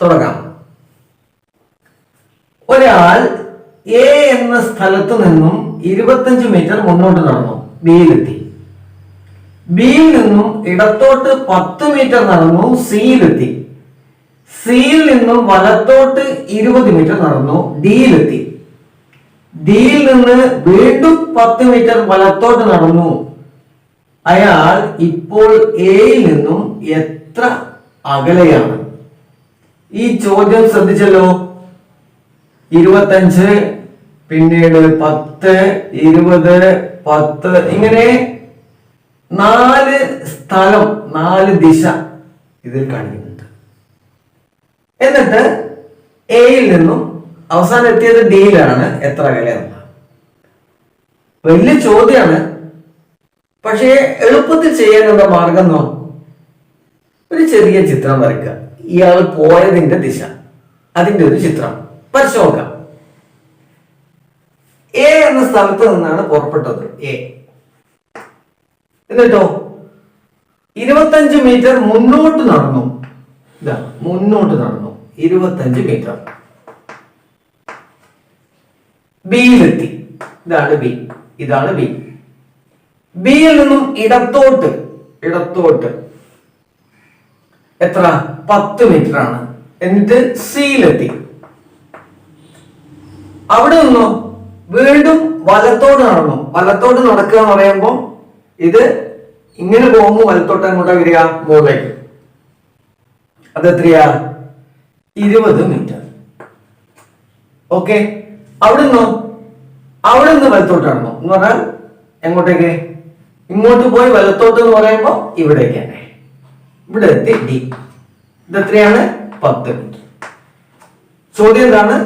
തുടങ്ങാം. ഒരാൾ എ എന്ന സ്ഥലത്ത് നിന്നും 25 മീറ്റർ മുന്നോട്ട് നടന്നു ബിയിലെത്തി. ബിയിൽ നിന്നും ഇടത്തോട്ട് 10 മീറ്റർ നടന്നു സിയിലെത്തി. സിയിൽ നിന്നും വലത്തോട്ട് 20 മീറ്റർ നടന്നു ഡിയിലെത്തി. ഡിയിൽ നിന്ന് വീണ്ടും 10 മീറ്റർ വലത്തോട്ട് നടന്നു. അയാൾ ഇപ്പോൾ എയിൽ നിന്നും എത്ര അകലെയാണ്? ഈ ചോദ്യം ശ്രദ്ധിച്ചല്ലോ. 25, പിന്നീട് 10, 20, 10, ഇങ്ങനെ 4 സ്ഥലം, 4 ദിശ ഇതിൽ കാണിക്കുന്നുണ്ട്. എന്നിട്ട് എയിൽ നിന്നും അവസാനം എത്തിയത് ഡിയിലാണ്. എത്ര അകലെയാണ്? വലിയ ചോദ്യമാണ്. പക്ഷേ എളുപ്പത്തിൽ ചെയ്യാനുള്ള മാർഗം നോക്കും. ഒരു ചെറിയ ചിത്രം വരയ്ക്കുക. ഇയാൾ പോയതിന്റെ ദിശ, അതിന്റെ ഒരു ചിത്രം പരിശോധിക്കാം. എ എന്ന സ്ഥലത്ത് നിന്നാണ് പുറപ്പെട്ടത് എ. എന്നിട്ടോ 25 മീറ്റർ മുന്നോട്ട് നടന്നു. ഇതാ മുന്നോട്ട് നടന്നു 25 മീറ്റർ. ബിയിലെത്തി. ഇതാണ് ബി, ഇതാണ് ബി. ബിയിൽ നിന്നും ഇടത്തോട്ട് എത്ര? 10 മീറ്റർ ആണ്. എന്നിട്ട് സിയിലെത്തി. അവിടെ നിന്നോ വീണ്ടും വലത്തോട്ട് നടന്നു. വലത്തോട്ട് നടക്കുക എന്ന് പറയുമ്പോൾ ഇത് ഇങ്ങനെ പോകുമ്പോൾ വലത്തോട്ട് അങ്ങോട്ടാ വരിക, മുകളിലേക്ക്. അതെത്രയാ? 20 മീറ്റർ. ഓക്കെ. അവിടെ നിന്ന് വലത്തോട്ട് നടന്നു എന്ന് പറഞ്ഞാൽ എങ്ങോട്ടേക്ക്? ഇങ്ങോട്ട് പോയി വലത്തോട്ട് എന്ന് പറയുമ്പോ ഇവിടേക്ക് തന്നെ. ഇവിടെ എത്തി ഡി. ഇതെത്രയാണ്? 10 മീറ്റർ. ചോദ്യം എന്താണ്?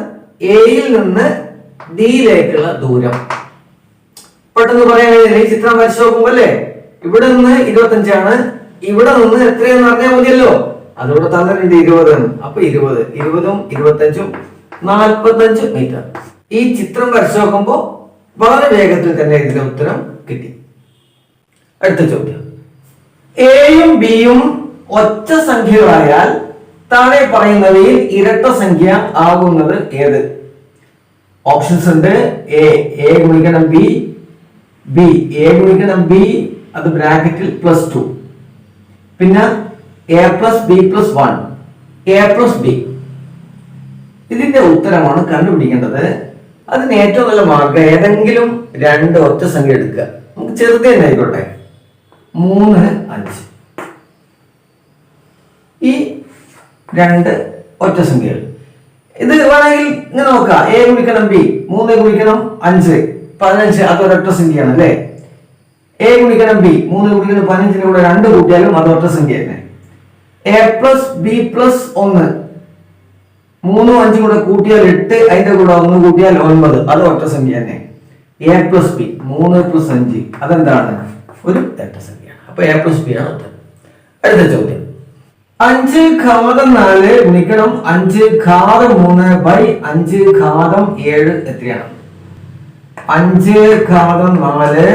എയിൽ നിന്ന് ഡിയിലേക്കുള്ള ദൂരം. പെട്ടെന്ന് പറയാൻ കഴിയില്ല. ഈ ചിത്രം വരച്ചു നോക്കുമ്പോ അല്ലേ, ഇവിടെ നിന്ന് 25 ആണ്, ഇവിടെ നിന്ന് എത്രയെന്ന് അറിഞ്ഞാൽ മതിയല്ലോ. അതിവിടെ തന്നിട്ടുണ്ട് 20 എന്ന്. അപ്പൊ 20, 20ഉം 25ഉം 45 മീറ്റർ. ഈ ചിത്രം വരച്ചു നോക്കുമ്പോ വളരെ വേഗത്തിൽ തന്നെ ഇതിന്റെ ഉത്തരം കിട്ടി. അടുത്ത ചോദ്യം. എയും ബിയും ഒറ്റ സംഖ്യകളായാൽ താഴെ പറയുന്നവയിൽ ഇരട്ട സംഖ്യ ആകുന്നത് ഏത്? ഓപ്ഷൻസ് ഉണ്ട്. എ ഗുണിക്കണം ബി, ബി എ ഗുണിക്കണം ബി, അത് ബ്രാക്കറ്റിൽ +2, പിന്നെ A plus B plus 1, A plus B. ഇതിന്റെ ഉത്തരമാണ് കണ്ടുപിടിക്കേണ്ടത്. അതിന് ഏറ്റവും നല്ല മാർഗം ഏതെങ്കിലും 2 ഒറ്റ സംഖ്യ എടുക്കുക. നമുക്ക് ചെറുത് തന്നെ ആയിക്കോട്ടെ. 3, 5. ഈ 2 ഒറ്റ സംഖ്യകൾ. ഇത് വേണമെങ്കിൽ ഇങ്ങനെ നോക്കാം. എ ഗുണിക്കണം ബി, 3 ഗുണിക്കണം 5, 15. അതൊരൊറ്റ സംഖ്യയാണ് അല്ലേ. എ ഗുണിക്കണം ബി, 3 ഗുണിക്കണം 15ന്റെ കൂടെ 2 കൂട്ടിയാലും അതൊറ്റ സംഖ്യ തന്നെ. എ പ്ലസ് ബി പ്ലസ് 1, 3ഉം 5ഉം കൂടെ കൂട്ടിയാൽ 8, അതിന്റെ കൂടെ 1 കൂട്ടിയാൽ 9, അത് ഒറ്റ സംഖ്യ തന്നെ. എ പ്ലസ് ബി 3 + 5, അതെന്താണ്? ഒരു ഇരട്ട സംഖ്യയാണ്. അപ്പൊ എ പ്ലസ് ബി ആണ് ഉത്തരം. അടുത്ത ചോദ്യം. 5 ഘാതം 4 ഗുണിക്കണം 5 ഘാതം 3 ബൈ 5 ഘാതം 7 എത്രയാണ്? 5 ഘാതം 4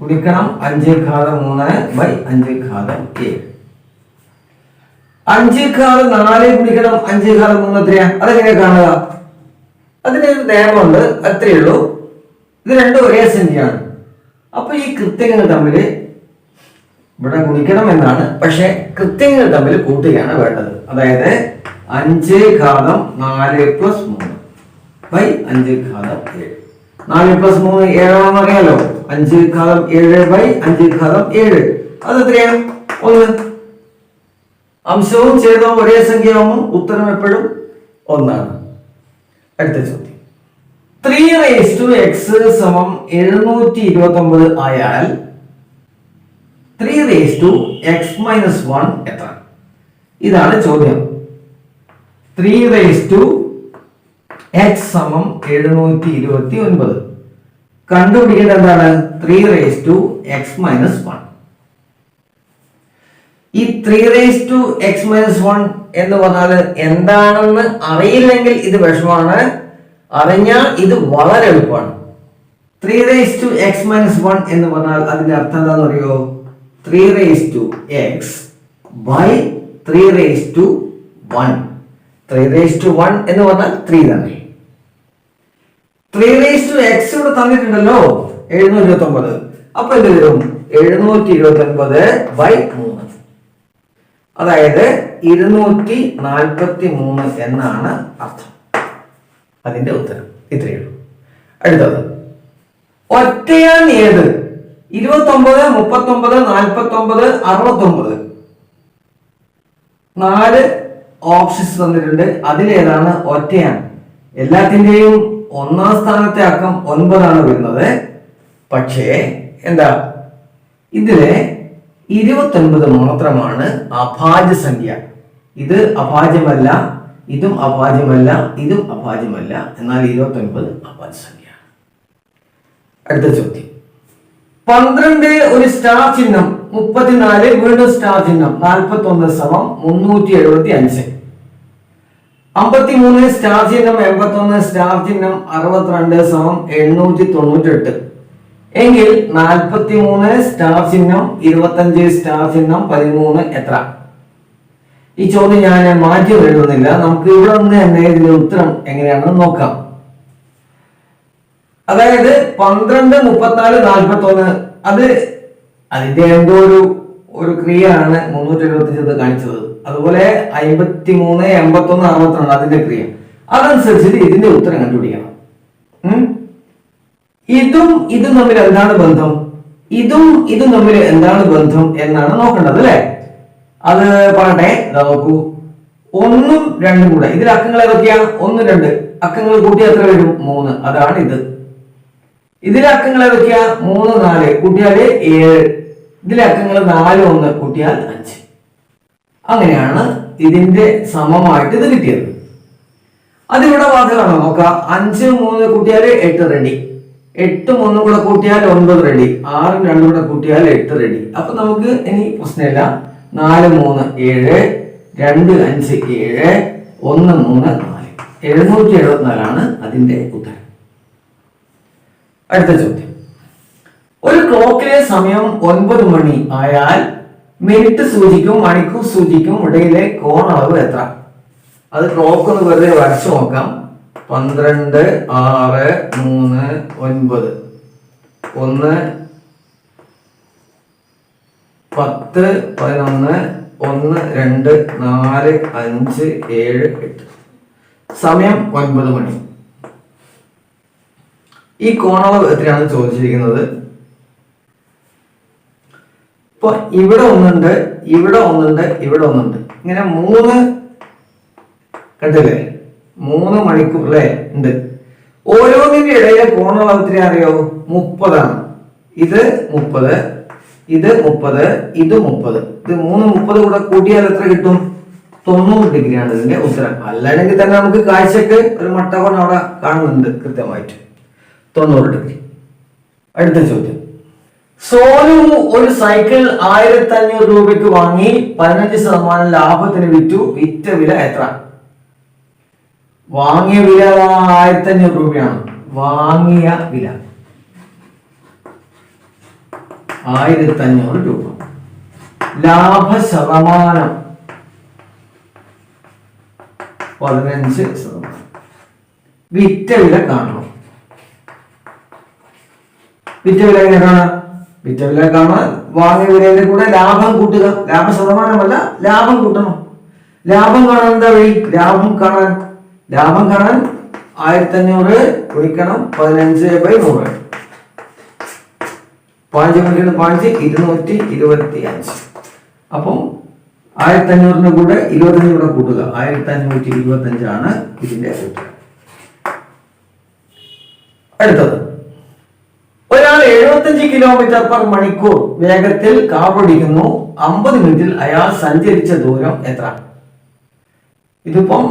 ഗുണിക്കണം 5 ഘാതം 3 ബൈ 5 ഘാതം 7. 5 ഘാതം 4 ഗുണിക്കണം 5 ഘാതം 3 എത്രയാ? അതെങ്ങനെ കാണുക? അതിനൊരു നിയമമുണ്ട്, അത്രയേ ഉള്ളൂ. ഇത് രണ്ടും ഒരേ സംഖ്യയാണ്. അപ്പൊ ഈ കൃത്യങ്ങൾ തമ്മിൽ ഇവിടെ ഗുണിക്കണം എന്നാണ്, പക്ഷെ കൃത്യങ്ങൾ തമ്മിൽ കൂട്ടുകയാണ് വേണ്ടത്. അതായത് 5 ഘാതം 4 + 3 ബൈ 5 ഘാതം 7. 4 + 3 7 ആണെന്ന് അറിയാലോ. 5 ഘാതം 7 ബൈ 5 ഘാതം 7, അത് എത്രയാണ്? 1. അംശവും ഛേദവും ഒരേ സംഖ്യയാകുമ്പോൾ ഉത്തരം എപ്പോഴും 1 ആണ്. അടുത്ത ചോദ്യം. 3x = 729 ആയാൽ 3x - 1 എത്ര? ഇതാണ് ചോദ്യം. 3x = 729. കണ്ടുപിടിക്കേണ്ടത് എന്താണ്? 3x - 1. ഈ 3x - 1 എന്ന് പറഞ്ഞാൽ എന്താണെന്ന് അറിയില്ലെങ്കിൽ ഇത് വിഷമാണ്, അറിഞ്ഞാൽ ഇത് വളരെ എളുപ്പമാണ്. 3x - 1 എന്ന് പറഞ്ഞാൽ അതിന്റെ അർത്ഥം എന്താണെന്ന് അറിയോ? 3x / 3 1. 3:1 എന്ന് പറഞ്ഞാൽ 3 തന്നെ. 3x ഇവിടെ തന്നിട്ടുണ്ടല്ലോ 729. അപ്പൊ എന്ത് വരും? 729/3. അതായത് 243 എന്നാണ് അർത്ഥം. അതിന്റെ ഉത്തരം ഇത്രയേ ഉള്ളൂ. അടുത്തത് ഒറ്റയാൻ ഏത്? 29, 39, 49, 69. 4 ഓപ്ഷൻസ് തന്നിട്ടുണ്ട്. അതിലേതാണ് ഒറ്റയാൻ? എല്ലാത്തിന്റെയും ഒന്നാം സ്ഥാനത്തെ അക്കം 9 വരുന്നത്. പക്ഷേ എന്താ, ഇതിലെ 29 മാത്രമാണ് അഭാജ്യ സംഖ്യ. ഇത് അഭാജ്യമല്ല, ഇതും അഭാജ്യമല്ല, ഇതും അഭാജ്യമല്ല. എന്നാൽ 29 അഭാജ്യ സംഖ്യ. അടുത്ത ചോദ്യം. 12 ഒരു സ്റ്റാർ ചിഹ്നം, 34 വീണ്ടും സ്റ്റാർ ചിഹ്നം, 41 സമം 375. 53 സ്റ്റാർ ചിഹ്നം, 81 സ്റ്റാർ ചിഹ്നം, 62 സമം 898. എങ്കിൽ 43 സ്റ്റാർ ചിഹ്നം, 25 സ്റ്റാർ ചിഹ്നം, 13 എത്ര? ഈ ചോദ്യം ഞാൻ മാറ്റി എഴുതുന്നില്ല. നമുക്ക് ഇവിടെ നിന്ന് തന്നെ ഇതിന്റെ ഉത്തരം എങ്ങനെയാണെന്ന് നോക്കാം. അതായത് 12, 34, 41 അതിന്റെ എന്തോ ഒരു ക്രിയയാണ് 375 കാണിച്ചത്. അതുപോലെ 53, 81, 62 അതിന്റെ ക്രിയ. അതനുസരിച്ച് ഇതിന്റെ ഉത്തരം കണ്ടുപിടിക്കണം. ഇതും തമ്മിൽ എന്താണ് ബന്ധം? ഇതും തമ്മിൽ എന്താണ് ബന്ധം എന്നാണ് നോക്കേണ്ടത് അല്ലെ? അത് പറയട്ടെ. നോക്കൂ, 1ഉം 2ഉം കൂടെ ഇതിൽ അക്കങ്ങൾ ഏതൊക്കെയാ? 1, 2 അക്കങ്ങൾ കൂട്ടി എത്ര വരും? 3. അതാണ് ഇത്. ഇതിലെ അക്കങ്ങൾ ഏതൊക്കെയാ? 3, 4 കൂട്ടിയാല് 7. ഇതിലെ അക്കങ്ങൾ 4, 1 കൂട്ടിയാൽ 5. അങ്ങനെയാണ് ഇതിന്റെ സമമായിട്ട് ഇത് കിട്ടിയത്. അതിവിടെ ബാധകമാണോ നോക്കാം. 5, 3 കൂട്ടിയാൽ 8 റെഡി. 8ഉം 1ഉം കൂടെ കൂട്ടിയാൽ 9 റെഡി. 6ഉം 2ഉം കൂടെ കൂട്ടിയാൽ 8 റെഡി. അപ്പൊ നമുക്ക് ഇനി പ്രശ്നമില്ല. 4, 3 7, 2, 5 7, 1, 3 4. 774 അതിന്റെ ഉത്തരം. അടുത്ത ചോദ്യം. ഒരു ക്ലോക്കിലെ സമയം 9 മണി ആയാൽ മിനിറ്റ് സൂചിക്കും മണിക്കൂർ സൂചിക്കും ഇടയിലെ കോണളവ് എത്ര? അത് ക്ലോക്ക് ഒന്ന് വെറുതെ വരച്ചു നോക്കാം. 12, 6, 3, 9, 1, 10, 11, 1, 2, 4, 5, 7, 8. സമയം 9 മണി. ഈ കോണളവ് എത്രയാണ് ചോദിച്ചിരിക്കുന്നത്? ഇപ്പൊ ഇവിടെ ഒന്നുണ്ട്, ഇവിടെ ഒന്നുണ്ട്, ഇവിടെ ഒന്നുണ്ട്. ഇങ്ങനെ 3 കണ്ടില്ലേ? 3 മണിക്കൂർ അല്ലേ ഉണ്ട്. ഓരോന്നിന്റെ ഇടയിലെ കോണളവ് എത്ര അറിയോ? 30. ഇത് 30, ഇത് 30, ഇത് 30. ഇത് 3, 30 കൂടെ കൂട്ടിയാൽ എത്ര കിട്ടും? 90 ഡിഗ്രിയാണ് ഇതിന്റെ ഉത്തരം. അല്ലെങ്കിൽ തന്നെ നമുക്ക് കാഴ്ചക്ക് ഒരു മട്ടകോൺ അവിടെ കാണുന്നുണ്ട് കൃത്യമായിട്ട്. 90 ഡിഗ്രി. അടുത്ത ചോദ്യം. സോനു ഒരു സൈക്കിൾ 1500 രൂപയ്ക്ക് വാങ്ങി 15% ലാഭത്തിന് വിറ്റു. വിറ്റ വില എത്ര? വാങ്ങിയ വില 1500 രൂപയാണ്. വാങ്ങിയ വില 1500 രൂപ. ലാഭ ശതമാനം 15%. വിറ്റ വില കാണണം. വിറ്റ വില എങ്ങനെ കാണാം? വിറ്റ വില കാണാൻ വാങ്ങിയ വിലയുടെ കൂടെ ലാഭം കൂട്ടുക. ലാഭ ശതമാനമല്ല, ലാഭം കൂട്ടണം. ലാഭം കാണാൻ എന്താ വഴി? ലാഭം കാണാൻ 1500 ഗുണിക്കണം 15/100. 5 ഗുണിക്കണം 5 225. അപ്പം 1500 കൂടെ 25 കൂടെ കൂട്ടുക. 1525 ഇതിന്റെ ഉത്തരം. അടുത്തത്. ഒരാൾ 75 km/മണിക്കൂർ വേഗത്തിൽ കാർ ഓടിക്കുന്നു. 50 മിനിറ്റിൽ അയാൾ സഞ്ചരിച്ച ദൂരം എത്ര? ഇതിപ്പം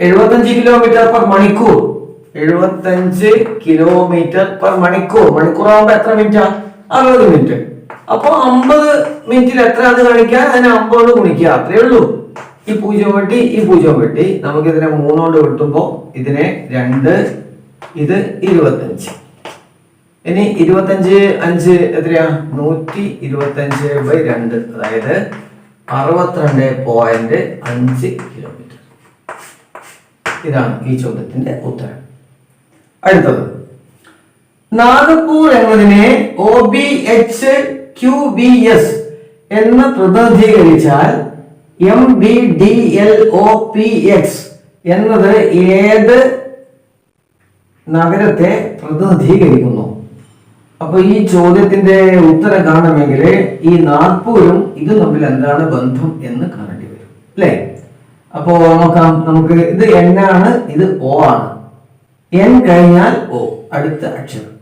75 km/മണിക്കൂർ. 75 km/മണിക്കൂർ. മണിക്കൂറാകുമ്പോ എത്ര മിനിറ്റാ? 60 മിനിറ്റ്. അപ്പൊ 50 മിനിറ്റിൽ എത്ര അത് കാണിക്കുക? അതിനെ 50 ഗുണിക്കുക. അത്രേ ഉള്ളൂ. ഈ 0 വെട്ടി, ഈ 0 വെട്ടി. നമുക്ക് ഇതിനെ 3 കൊണ്ട് വെട്ടുമ്പോ ഇതിനെ 2, ഇത് 25. ഇനി 25, 5 എത്രയാ? 125/2. അതായത് 62.5 കിലോമീറ്റർ. ഇതാണ് ഈ ചോദ്യത്തിന്റെ ഉത്തരം. അടുത്തത്, നാഗപ്പൂർ എന്നതിനെ OBHQBS എന്ന് പ്രതിനിധീകരിച്ചാൽ MBDLOPX എന്നത് ഏത് നഗരത്തെ പ്രതിനിധീകരിക്കുന്നു? അപ്പൊ ഈ ചോദ്യത്തിന്റെ ഉത്തരം കാണണമെങ്കിൽ ഈ നാഗ്പൂരും ഇതും തമ്മിൽ എന്താണ് ബന്ധം എന്ന് കാണേണ്ടി വരും, അല്ലേ? അപ്പോ നോക്കാം നമുക്ക്. ഇത് N ആണ്, ഇത് O ആണ്. N കഴിഞ്ഞാൽ O, അടുത്ത അക്ഷരം.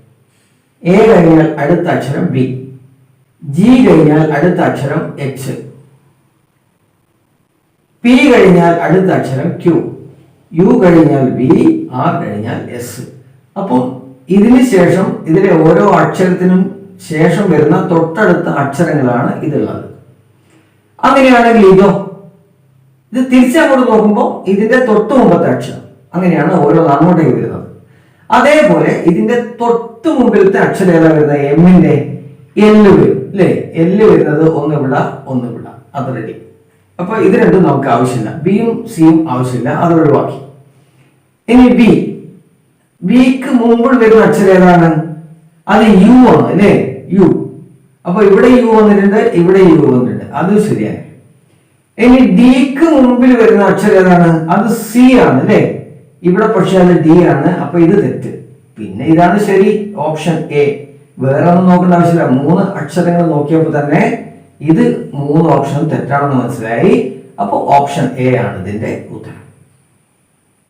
A കഴിഞ്ഞാൽ അടുത്ത അക്ഷരം B. G കഴിഞ്ഞാൽ അടുത്ത അക്ഷരം H. P കഴിഞ്ഞാൽ അടുത്ത അക്ഷരം Q. U കഴിഞ്ഞാൽ V. R കഴിഞ്ഞാൽ S. അപ്പോൾ ഇതിന് ശേഷം ഇതിലെ ഓരോ അക്ഷരത്തിനും ശേഷം വരുന്ന തൊട്ടടുത്ത അക്ഷരങ്ങളാണ് ഇതുള്ളത്. അങ്ങനെയാണെങ്കിൽ ഇത് തിരിച്ചങ്ങോട്ട് നോക്കുമ്പോൾ ഇതിന്റെ തൊട്ട് മുമ്പത്തെ അക്ഷരം. അങ്ങനെയാണ് ഓരോന്ന് അങ്ങോട്ടേക്ക് വരുന്നത്. അതേപോലെ ഇതിന്റെ തൊട്ട് മുമ്പിലത്തെ അക്ഷരം ഏതാ വരുന്നത്? എമ്മിന്റെ എല്ല് വരും, അല്ലെ? എല്ല് വരുന്നത് ഒന്ന് ഇവിടെ, ഒന്ന് ഇവിടെ. അത് റെഡി. അപ്പൊ ഇത് രണ്ടും നമുക്ക് ആവശ്യമില്ല. ബിയും സിയും ആവശ്യമില്ല, അത് ഒഴിവാക്കി. ഇനി ബി. ബിക്ക് മുമ്പിൽ വരുന്ന അക്ഷരം ഏതാണ്? അത് യു ആണ്, അല്ലേ? യു. അപ്പൊ ഇവിടെ യു വന്നിട്ടുണ്ട്, ഇവിടെ യു വന്നിട്ടുണ്ട്, അത് ശരിയാണ്. ഇനി ഡിക്ക് മുമ്പിൽ വരുന്ന അക്ഷരം ഏതാണ്? അത് സി ആണ്, അല്ലേ? ഇവിടെ പക്ഷെ അത് ഡി ആണ്. അപ്പൊ ഇത് തെറ്റ്. പിന്നെ ഇതാണ് ശരി, ഓപ്ഷൻ എ. വേറെ ഒന്നും നോക്കേണ്ട ആവശ്യമില്ല. 3 അക്ഷരങ്ങൾ നോക്കിയപ്പോൾ തന്നെ ഇത് 3 ഓപ്ഷൻ തെറ്റാണെന്ന് മനസ്സിലായി. അപ്പൊ ഓപ്ഷൻ എ ആണ് ഇതിന്റെ ഉത്തരം.